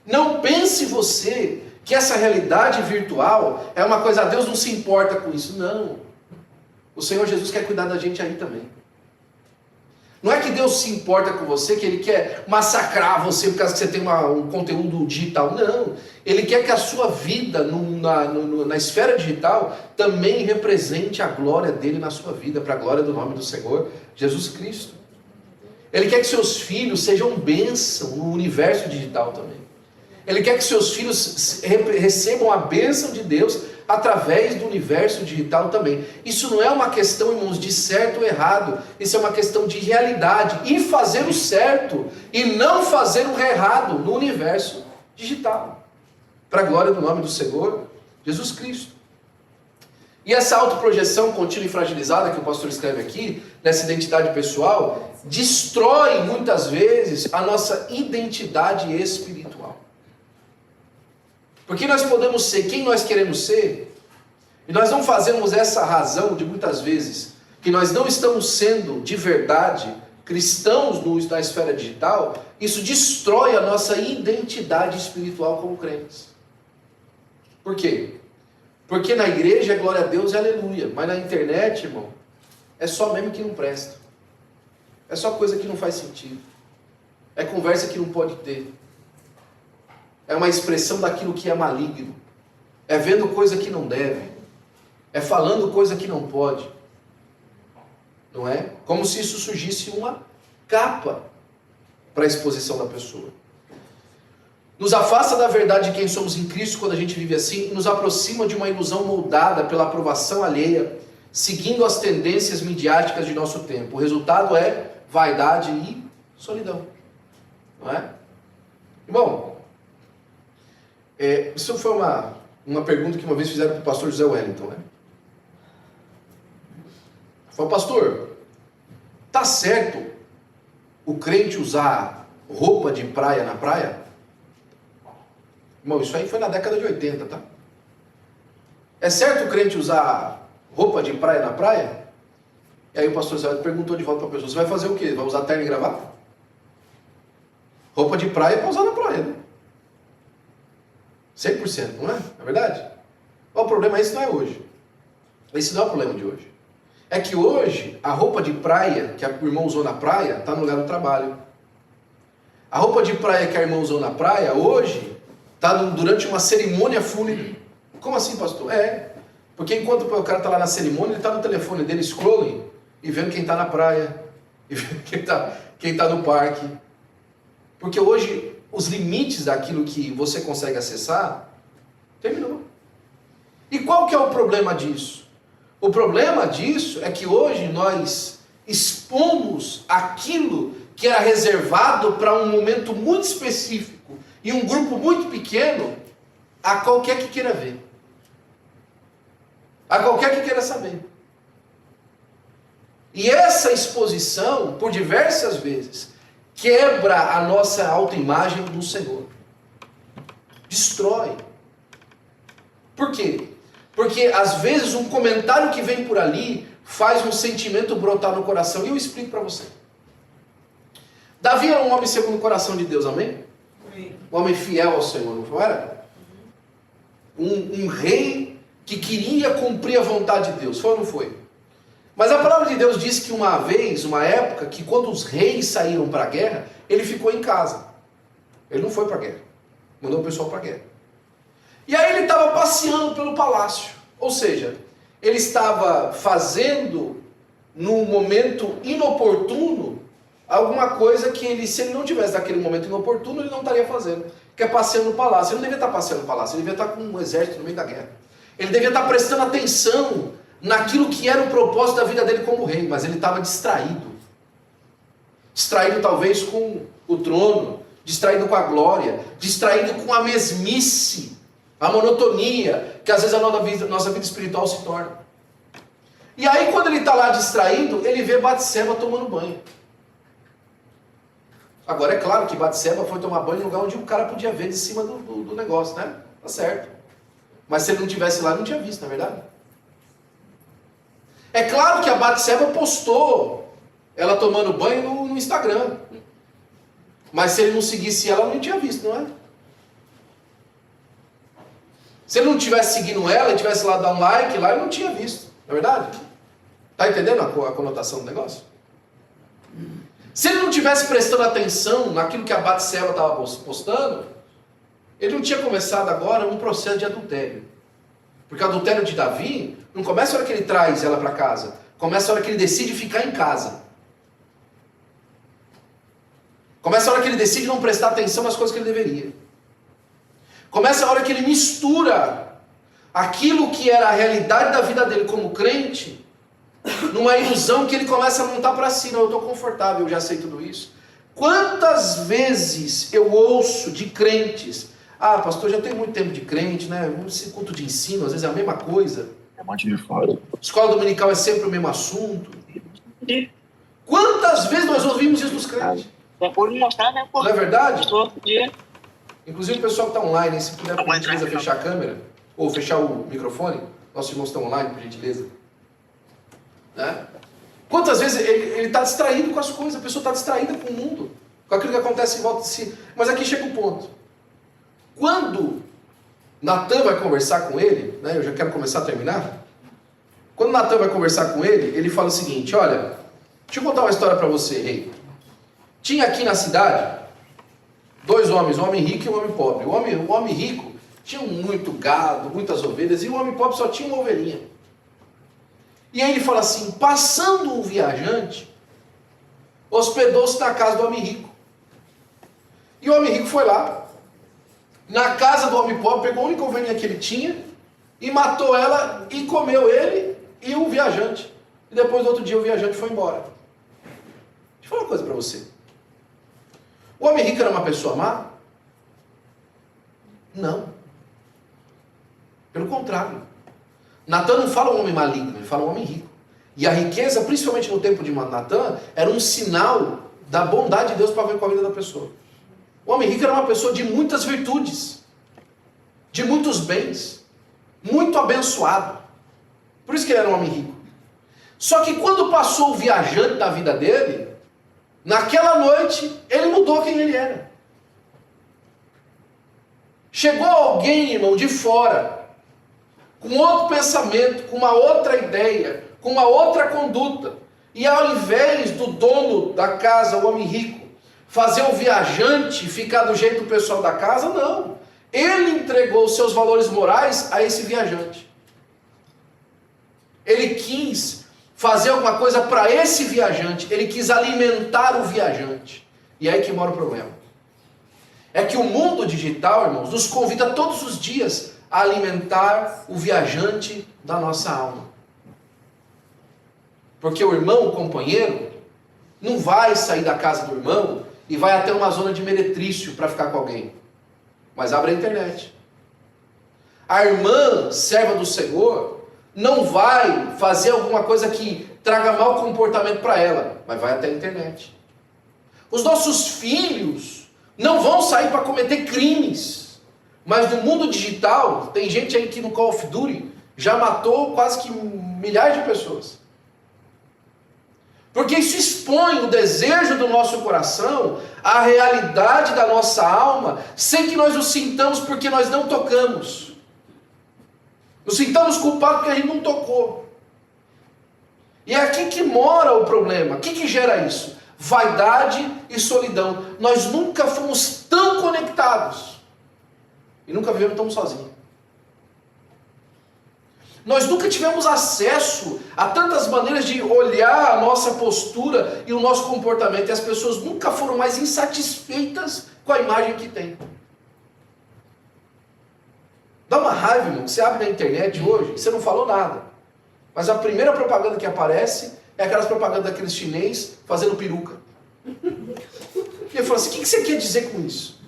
Não pense você que essa realidade virtual é uma coisa, Deus não se importa com isso. Não. O Senhor Jesus quer cuidar da gente aí também. Não é que Deus se importa com você, que Ele quer massacrar você por causa que você tem um conteúdo digital. Não. Ele quer que a sua vida na esfera digital também represente a glória dEle na sua vida, para a glória do nome do Senhor Jesus Cristo. Ele quer que seus filhos sejam bênção no universo digital também. Ele quer que seus filhos recebam a bênção de Deus através do universo digital também. Isso não é uma questão, irmãos, de certo ou errado. Isso é uma questão de realidade. E fazer o certo e não fazer o errado no universo digital. Para a glória do nome do Senhor Jesus Cristo. E essa autoprojeção contínua e fragilizada que o pastor escreve aqui, nessa identidade pessoal, destrói muitas vezes a nossa identidade espiritual. Porque nós podemos ser quem nós queremos ser, e nós não fazemos essa razão de muitas vezes que nós não estamos sendo de verdade cristãos na esfera digital. Isso destrói a nossa identidade espiritual como crentes. Por quê? Porque na igreja é glória a Deus e aleluia, mas na internet, irmão, é só meme que não presta, é só coisa que não faz sentido, é conversa que não pode ter. É uma expressão daquilo que é maligno. É vendo coisa que não deve. É falando coisa que não pode. Não é? Como se isso surgisse uma capa para a exposição da pessoa. Nos afasta da verdade de quem somos em Cristo quando a gente vive assim, e nos aproxima de uma ilusão moldada pela aprovação alheia, seguindo as tendências midiáticas de nosso tempo. O resultado é vaidade e solidão. Não é? Bom, isso foi uma pergunta que uma vez fizeram para o pastor José Wellington, né? Falou, pastor, tá certo o crente usar roupa de praia na praia? Irmão, isso aí foi na década de 80, tá? É certo o crente usar roupa de praia na praia? E aí o pastor José Wellington perguntou de volta para a pessoa, você vai fazer o quê? Vai usar terno e gravata? Roupa de praia é para usar na praia, né? 100%, não é? É verdade? O problema esse não é hoje. Esse não é o problema de hoje. É que hoje, a roupa de praia que a irmã usou na praia, está no lugar do trabalho. A roupa de praia que a irmã usou na praia, hoje, está durante uma cerimônia fúnebre. Como assim, pastor? Porque enquanto o cara está lá na cerimônia, ele está no telefone dele, scrolling, e vendo quem está na praia, e vendo quem tá no parque. Porque hoje, os limites daquilo que você consegue acessar, terminou. E qual que é o problema disso? O problema disso é que hoje nós expomos aquilo que era reservado para um momento muito específico e um grupo muito pequeno a qualquer que queira ver. A qualquer que queira saber. E essa exposição, por diversas vezes, quebra a nossa autoimagem do Senhor. Destrói. Por quê? Porque às vezes um comentário que vem por ali faz um sentimento brotar no coração. E eu explico para você. Davi era um homem segundo o coração de Deus, amém? Um homem fiel ao Senhor, não era? Um rei que queria cumprir a vontade de Deus. Foi ou não foi? Mas a palavra de Deus diz que uma vez, uma época, que quando os reis saíram para a guerra, ele ficou em casa. Ele não foi para a guerra. Mandou o pessoal para a guerra. E aí ele estava passeando pelo palácio. Ou seja, ele estava fazendo, num momento inoportuno, alguma coisa que ele, se ele não tivesse naquele momento inoportuno, ele não estaria fazendo. Que é passeando no palácio. Ele não devia estar passeando no palácio, ele devia estar com um exército no meio da guerra. Ele devia estar prestando atenção naquilo que era o propósito da vida dele como rei, mas ele estava distraído. Distraído talvez com o trono, distraído com a glória, distraído com a mesmice, a monotonia, que às vezes a nossa vida espiritual se torna. E aí quando ele está lá distraído, ele vê Batseba tomando banho. Agora é claro que Batseba foi tomar banho no lugar onde o cara podia ver de cima do negócio, né? Tá certo. Mas se ele não tivesse lá, não tinha visto, não é verdade? É claro que a Batseba postou ela tomando banho no Instagram. Mas se ele não seguisse ela, não tinha visto, não é? Se ele não tivesse seguindo ela, e tivesse lá dado um like lá, ele não tinha visto, não é verdade? Está entendendo a conotação do negócio? Se ele não tivesse prestando atenção naquilo que a Batseba estava postando, ele não tinha começado agora um processo de adultério. Porque o adultério de Davi não começa a hora que ele traz ela para casa, começa a hora que ele decide ficar em casa. Começa a hora que ele decide não prestar atenção nas coisas que ele deveria. Começa a hora que ele mistura aquilo que era a realidade da vida dele como crente, numa ilusão que ele começa a montar para si. Não, eu estou confortável, eu já sei tudo isso. Quantas vezes eu ouço de crentes: ah, pastor, já tem muito tempo de crente, né? Esse culto de ensino, às vezes é a mesma coisa. É um monte de fora. Escola dominical é sempre o mesmo assunto. Quantas vezes nós ouvimos isso dos crentes? Por mostrar, né? Não é verdade? Inclusive o pessoal que está online, se puder, por gentileza, fechar a câmera, ou fechar o microfone, nossos irmãos estão online, por gentileza. Né? Quantas vezes ele está distraído com as coisas, a pessoa está distraída com o mundo, com aquilo que acontece em volta de si. Mas aqui chega um ponto. Quando Natan vai conversar com ele, né, eu já quero começar a terminar. Quando Natan vai conversar com ele, ele fala o seguinte: olha, deixa eu contar uma história para você, rei. Tinha aqui na cidade dois homens, um homem rico e um homem pobre. O homem rico tinha muito gado, muitas ovelhas, e o homem pobre só tinha uma ovelhinha. E aí ele fala assim: passando um viajante, hospedou-se na casa do homem rico. E o homem rico foi lá, na casa do homem pobre, pegou a única ovelhinha que ele tinha, e matou ela, e comeu ele e o viajante. E depois, no outro dia, o viajante foi embora. Deixa eu falar uma coisa para você. O homem rico era uma pessoa má? Não. Pelo contrário. Natan não fala um homem maligno, ele fala um homem rico. E a riqueza, principalmente no tempo de Natan, era um sinal da bondade de Deus para ver com a vida da pessoa. O homem rico era uma pessoa de muitas virtudes, de muitos bens, muito abençoado. Por isso que ele era um homem rico. Só que quando passou o viajante na vida dele, naquela noite, ele mudou quem ele era. Chegou alguém, irmão, de fora, com outro pensamento, com uma outra ideia, com uma outra conduta. E ao invés do dono da casa, o homem rico, fazer o viajante ficar do jeito do pessoal da casa, não. Ele entregou os seus valores morais a esse viajante. Ele quis fazer alguma coisa para esse viajante, ele quis alimentar o viajante. E é aí que mora o problema. É que o mundo digital, irmãos, nos convida todos os dias a alimentar o viajante da nossa alma. Porque o irmão, o companheiro, não vai sair da casa do irmão e vai até uma zona de meretrício para ficar com alguém. Mas abre a internet. A irmã, serva do Senhor, não vai fazer alguma coisa que traga mau comportamento para ela, mas vai até a internet. Os nossos filhos não vão sair para cometer crimes, mas no mundo digital, tem gente aí que no Call of Duty já matou quase que milhares de pessoas. Porque isso expõe o desejo do nosso coração, a realidade da nossa alma, sem que nós o sintamos porque nós não tocamos. Nos sintamos culpados porque a gente não tocou. E é aqui que mora o problema. O que gera isso? Vaidade e solidão. Nós nunca fomos tão conectados. E nunca vivemos tão sozinhos. Nós nunca tivemos acesso a tantas maneiras de olhar a nossa postura e o nosso comportamento. E as pessoas nunca foram mais insatisfeitas com a imagem que têm. Dá uma raiva, irmão, que você abre na internet hoje e você não falou nada. Mas a primeira propaganda que aparece é aquelas propagandas daqueles chinês fazendo peruca. E eu falo assim, o que você quer dizer com isso?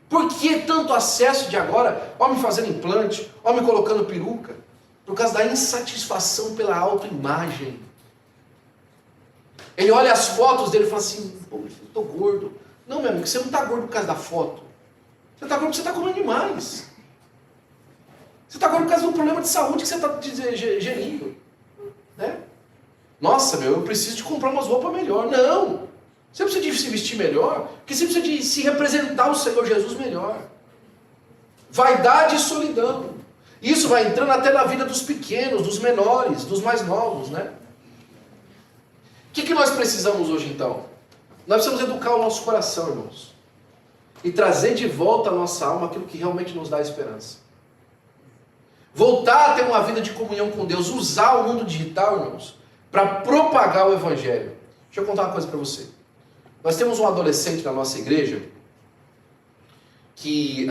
Por que tanto acesso de agora? Homem fazendo implante, homem colocando peruca. Por causa da insatisfação pela autoimagem. Ele olha as fotos dele e fala assim, pô, eu estou gordo. Não, meu amigo, você não está gordo por causa da foto. Você está gordo porque você está comendo demais. Você está gordo por causa do problema de saúde que você está gerindo. Né? Nossa, eu preciso de comprar umas roupas melhor. Não! Você precisa de se vestir melhor, porque você precisa de se representar o Senhor Jesus melhor. Vaidade e solidão. Isso vai entrando até na vida dos pequenos, dos menores, dos mais novos, né? O que nós precisamos hoje então? Nós precisamos educar o nosso coração, irmãos. E trazer de volta à nossa alma aquilo que realmente nos dá esperança. Voltar a ter uma vida de comunhão com Deus. Usar o mundo digital, irmãos, para propagar o Evangelho. Deixa eu contar uma coisa para você. Nós temos um adolescente na nossa igreja que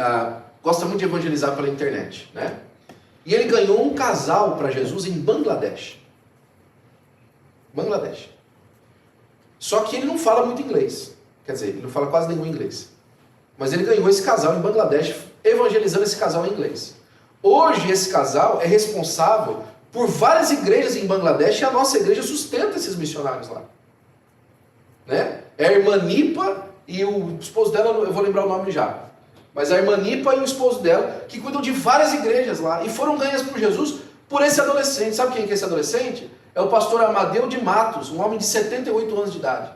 gosta muito de evangelizar pela internet, né? E ele ganhou um casal para Jesus em Bangladesh. Bangladesh. Só que ele não fala muito inglês. Quer dizer, ele não fala quase nenhum inglês. Mas ele ganhou esse casal em Bangladesh, evangelizando esse casal em inglês. Hoje esse casal é responsável por várias igrejas em Bangladesh e a nossa igreja sustenta esses missionários lá. Né? É a irmã Nipa e o esposo dela, eu vou lembrar o nome já. Mas a irmã Nipa e o esposo dela, que cuidam de várias igrejas lá. E foram ganhas por Jesus por esse adolescente. Sabe quem é esse adolescente? É o pastor Amadeu de Matos, um homem de 78 anos de idade.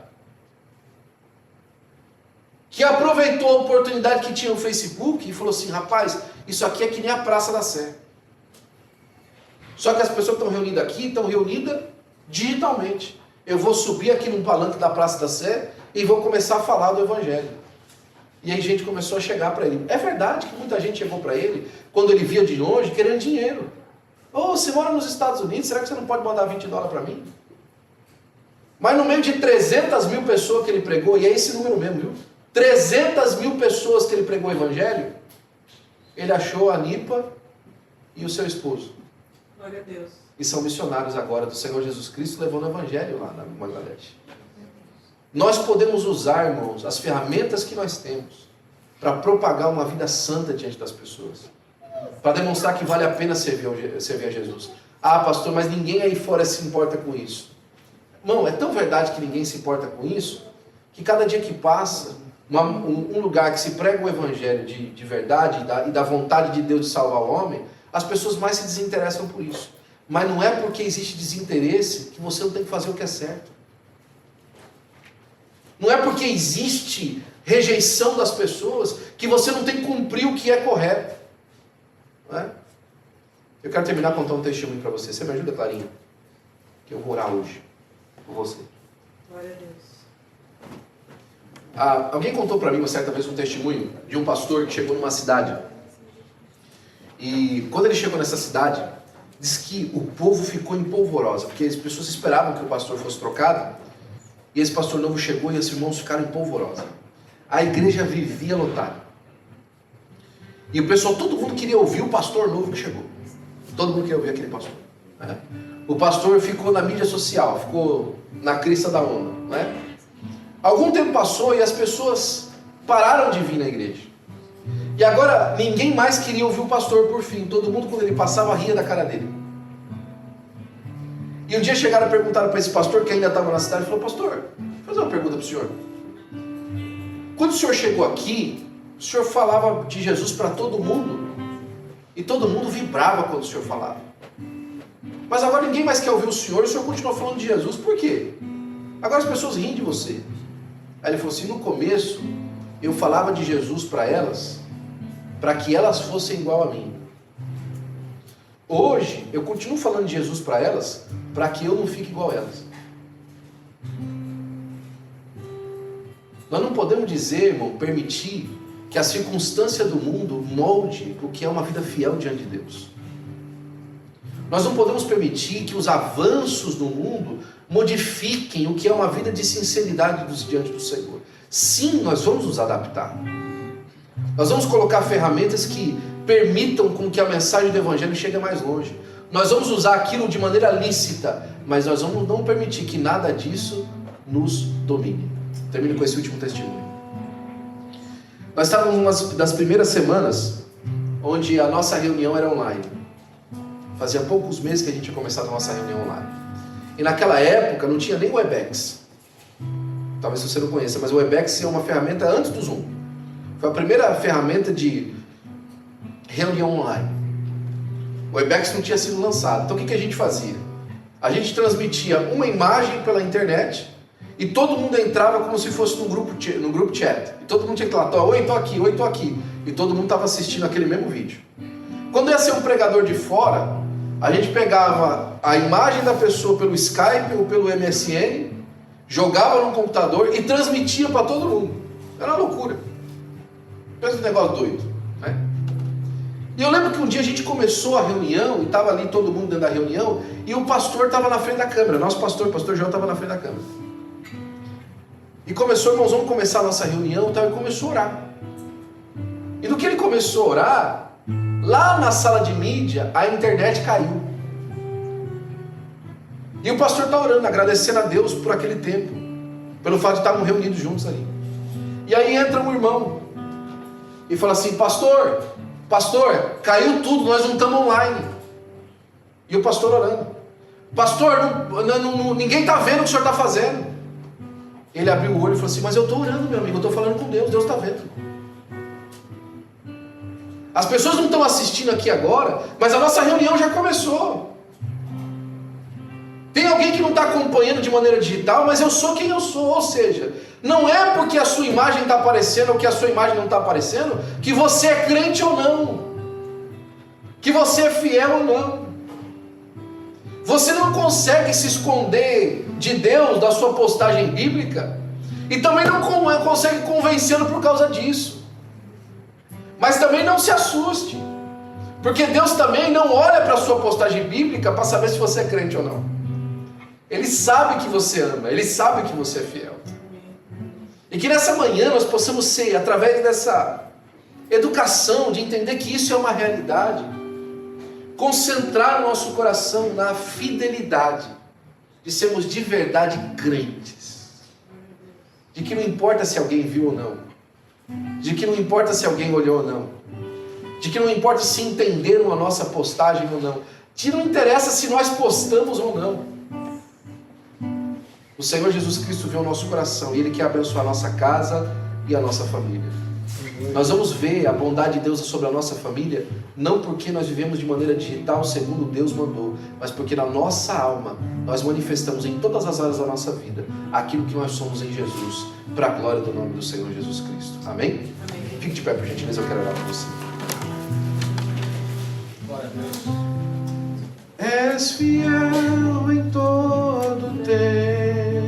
Que aproveitou a oportunidade que tinha no Facebook e falou assim, rapaz, isso aqui é que nem a Praça da Sé. Só que as pessoas que estão reunidas aqui, estão reunidas digitalmente. Eu vou subir aqui num palanque da Praça da Sé e vou começar a falar do Evangelho. E aí gente começou a chegar para ele. É verdade que muita gente chegou para ele, quando ele via de longe, querendo dinheiro. Ô, você mora nos Estados Unidos, será que você não pode mandar $20 para mim? Mas no meio de 300 mil pessoas que ele pregou, e é esse número mesmo, viu? 300 mil pessoas que ele pregou o Evangelho, ele achou a Nipa e o seu esposo. Glória a Deus. E são missionários agora do Senhor Jesus Cristo, levando o Evangelho lá na Bangladesh. Nós podemos usar, irmãos, as ferramentas que nós temos para propagar uma vida santa diante das pessoas. Para demonstrar que vale a pena servir a Jesus. Ah, pastor, mas ninguém aí fora se importa com isso. Não, é tão verdade que ninguém se importa com isso, que cada dia que passa, um lugar que se prega o Evangelho de verdade e da vontade de Deus de salvar o homem, as pessoas mais se desinteressam por isso. Mas não é porque existe desinteresse que você não tem que fazer o que é certo. Não é porque existe rejeição das pessoas que você não tem que cumprir o que é correto. Não é? Eu quero terminar contando um testemunho para você. Você me ajuda, Clarinha? Que eu vou orar hoje por você. Glória a Deus. Alguém contou para mim uma certa vez um testemunho de um pastor que chegou numa cidade. E quando ele chegou nessa cidade, diz que o povo ficou em polvorosa, porque as pessoas esperavam que o pastor fosse trocado. E esse pastor novo chegou e os irmãos ficaram em polvorosa. A igreja vivia lotada. E o pessoal, todo mundo queria ouvir o pastor novo que chegou. Todo mundo queria ouvir aquele pastor. Né? O pastor ficou na mídia social, ficou na crista da onda. Né? Algum tempo passou e as pessoas pararam de vir na igreja. E agora ninguém mais queria ouvir o pastor por fim. Todo mundo, quando ele passava, ria da cara dele. E um dia chegaram e perguntaram para esse pastor, que ainda estava na cidade, falou, pastor, vou fazer uma pergunta para o senhor. Quando o senhor chegou aqui, o senhor falava de Jesus para todo mundo. E todo mundo vibrava quando o senhor falava. Mas agora ninguém mais quer ouvir o senhor continua falando de Jesus. Por quê? Agora as pessoas riem de você. Aí ele falou assim, no começo, eu falava de Jesus para elas, para que elas fossem igual a mim. Hoje, eu continuo falando de Jesus para elas, para que eu não fique igual a elas. Nós não podemos dizer, irmão, permitir que a circunstância do mundo molde o que é uma vida fiel diante de Deus. Nós não podemos permitir que os avanços do mundo modifiquem o que é uma vida de sinceridade diante do Senhor. Sim, nós vamos nos adaptar. Nós vamos colocar ferramentas que permitam com que a mensagem do Evangelho chegue mais longe. Nós vamos usar aquilo de maneira lícita, mas nós vamos não permitir que nada disso nos domine. Termino com esse último testemunho. Nós estávamos numa das primeiras semanas onde a nossa reunião era online. Fazia poucos meses que a gente tinha começado a nossa reunião online. E naquela época não tinha nem Webex. Talvez você não conheça, mas o Webex é uma ferramenta antes do Zoom. Foi a primeira ferramenta de reunião online. O Webex não tinha sido lançado. Então o que a gente fazia? A gente transmitia uma imagem pela internet e todo mundo entrava como se fosse no grupo chat. E todo mundo tinha que falar, oi, tô aqui, oi, tô aqui. E todo mundo estava assistindo aquele mesmo vídeo. Quando ia ser um pregador de fora, a gente pegava a imagem da pessoa pelo Skype ou pelo MSN, jogava no computador e transmitia para todo mundo. Era uma loucura. Pensa um negócio doido, né? E eu lembro que um dia a gente começou a reunião, e estava ali todo mundo dentro da reunião, e o pastor estava na frente da câmera. Nosso pastor, o pastor João, estava na frente da câmera. E começou, irmãos, vamos começar a nossa reunião, e começou a orar. E no que ele começou a orar, lá na sala de mídia, a internet caiu. E o pastor está orando, agradecendo a Deus por aquele tempo, pelo fato de estarmos reunidos juntos ali. E aí entra um irmão e fala assim, pastor, caiu tudo, nós não estamos online. E o pastor orando, pastor, ninguém está vendo o que o senhor está fazendo. Ele abriu o olho e falou assim, mas eu estou orando, meu amigo, eu estou falando com Deus, Deus está vendo. As pessoas não estão assistindo aqui agora, mas a nossa reunião já começou. Tem alguém que não está acompanhando de maneira digital, mas eu sou quem eu sou. Ou seja, não é porque a sua imagem está aparecendo ou que a sua imagem não está aparecendo que você é crente ou não, que você é fiel ou não. Você não consegue se esconder de Deus da sua postagem bíblica e também não consegue convencê-lo por causa disso. Mas também não se assuste, porque Deus também não olha para a sua postagem bíblica para saber se você é crente ou não. Ele sabe que você ama, Ele sabe que você é fiel. E que nessa manhã nós possamos ser, através dessa educação, de entender que isso é uma realidade, concentrar o nosso coração na fidelidade, de sermos de verdade crentes, de que não importa se alguém viu ou não, de que não importa se alguém olhou ou não, de que não importa se entenderam a nossa postagem ou não, de que não interessa se nós postamos ou não. O Senhor Jesus Cristo vê o nosso coração e Ele quer abençoar a nossa casa e a nossa família. Nós vamos ver a bondade de Deus sobre a nossa família, não porque nós vivemos de maneira digital segundo Deus mandou, mas porque na nossa alma nós manifestamos em todas as áreas da nossa vida aquilo que nós somos em Jesus, para a glória do nome do Senhor Jesus Cristo. Amém? Amém. Fique de pé, por gentileza, eu quero orar por você. Glória a Deus. És fiel em todo tempo.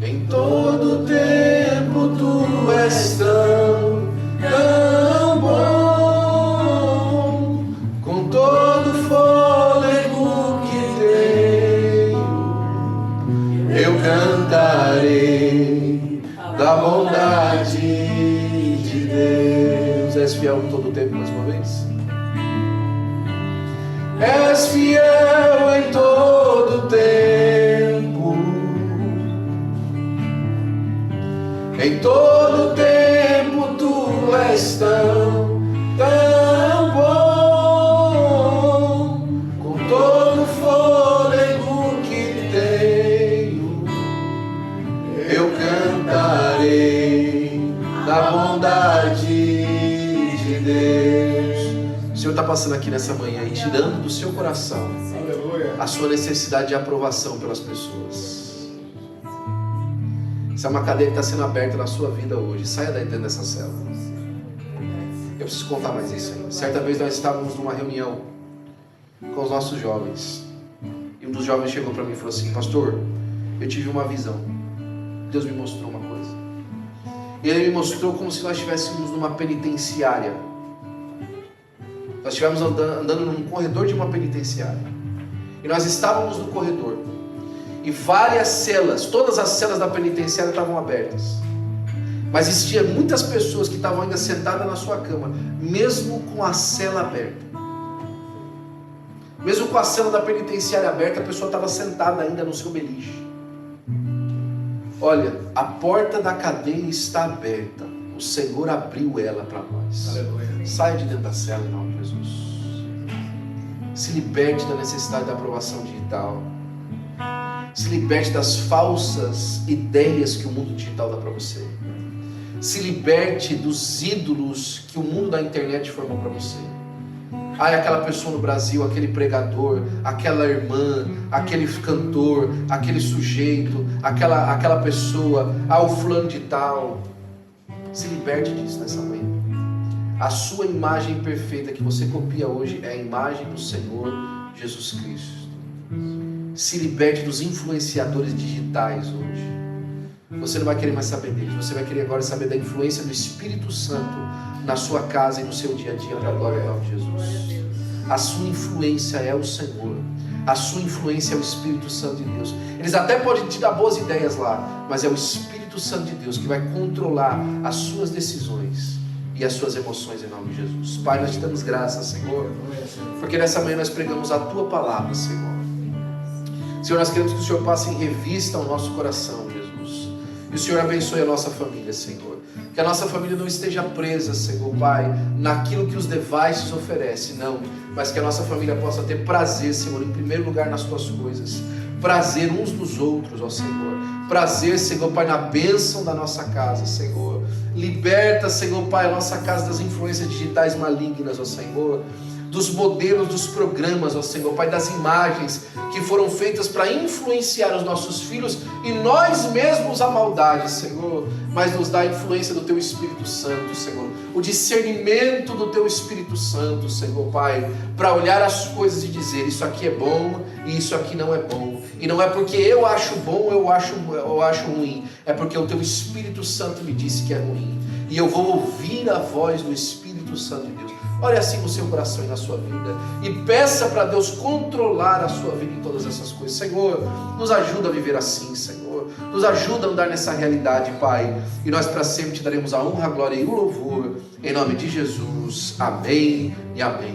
Em todo tempo tu és tão bom, com todo fôlego que tenho, eu cantarei da bondade de Deus. És fiel em todo tempo, mais uma vez. És fiel em todo tempo. Em todo tempo tu és tão bom, com todo fôlego que tenho, eu cantarei da bondade de Deus. O Senhor está passando aqui nessa manhã e tirando do seu coração a sua necessidade de aprovação pelas pessoas. Se é uma cadeia que está sendo aberta na sua vida hoje, saia daí dentro dessa cela. Eu preciso contar mais isso aí. Certa vez nós estávamos numa reunião com os nossos jovens. E um dos jovens chegou para mim e falou assim: pastor, eu tive uma visão. Deus me mostrou uma coisa. E Ele me mostrou como se nós estivéssemos numa penitenciária. Nós estivemos andando num corredor de uma penitenciária. E nós estávamos no corredor. E várias celas, todas as celas da penitenciária estavam abertas. Mas existiam muitas pessoas que estavam ainda sentadas na sua cama, mesmo com a cela aberta. Mesmo com a cela da penitenciária aberta, a pessoa estava sentada ainda no seu beliche. Olha, a porta da cadeia está aberta. O Senhor abriu ela para nós. Aleluia. Saia de dentro da cela em nome de Jesus. Se liberte da necessidade da aprovação digital. Se liberte das falsas ideias que o mundo digital dá para você. Se liberte dos ídolos que o mundo da internet formou para você. Ai, aquela pessoa no Brasil, aquele pregador, aquela irmã, aquele cantor, aquele sujeito, aquela pessoa, o fulano de tal. Se liberte disso nessa manhã. A sua imagem perfeita que você copia hoje é a imagem do Senhor Jesus Cristo. Se liberte dos influenciadores digitais hoje. Você não vai querer mais saber deles. Você vai querer agora saber da influência do Espírito Santo na sua casa e no seu dia a dia, para a glória do nome de Jesus. A sua influência é o Senhor. A sua influência é o Espírito Santo de Deus. Eles até podem te dar boas ideias lá, mas é o Espírito Santo de Deus que vai controlar as suas decisões e as suas emoções em nome de Jesus. Pai, nós te damos graças, Senhor, porque nessa manhã nós pregamos a Tua palavra, Senhor. Senhor, nós queremos que o Senhor passe em revista ao nosso coração, Jesus. E o Senhor abençoe a nossa família, Senhor. Que a nossa família não esteja presa, Senhor, Pai, naquilo que os devices oferecem, não. Mas que a nossa família possa ter prazer, Senhor, em primeiro lugar nas Tuas coisas. Prazer uns nos outros, ó Senhor. Prazer, Senhor, Pai, na bênção da nossa casa, Senhor. Liberta, Senhor, Pai, a nossa casa das influências digitais malignas, ó Senhor. Dos modelos, dos programas, ó Senhor, Pai, das imagens que foram feitas para influenciar os nossos filhos e nós mesmos a maldade, Senhor, mas nos dá a influência do Teu Espírito Santo, Senhor, o discernimento do Teu Espírito Santo, Senhor, Pai, para olhar as coisas e dizer, isso aqui é bom e isso aqui não é bom, e não é porque eu acho bom, eu acho ruim, é porque o Teu Espírito Santo me disse que é ruim, e eu vou ouvir a voz do Espírito Santo de Deus. Olhe assim no seu coração e na sua vida e peça para Deus controlar a sua vida em todas essas coisas. Senhor, nos ajuda a viver assim, Senhor. Nos ajuda a andar nessa realidade, Pai. E nós para sempre te daremos a honra, a glória e o louvor. Em nome de Jesus. Amém e amém.